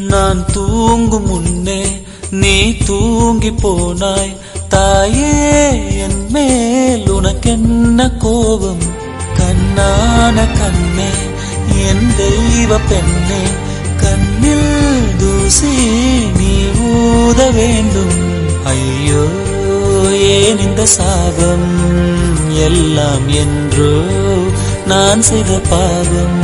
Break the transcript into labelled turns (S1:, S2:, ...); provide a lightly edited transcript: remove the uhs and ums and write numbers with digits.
S1: நான் தூங்கும் முன்னே நீ தூங்கி போனாய் தாயே, என் மேல் உனக்கென்ன கோபம்? கண்ணான கண்ணே, என் தெய்வ பெண்ணே, கண்ணில் தூசி நீ ஊத வேண்டும். ஐயோ ஏன் இந்த சாபம் எல்லாம் என்றோ நான் செய்த பாவம்.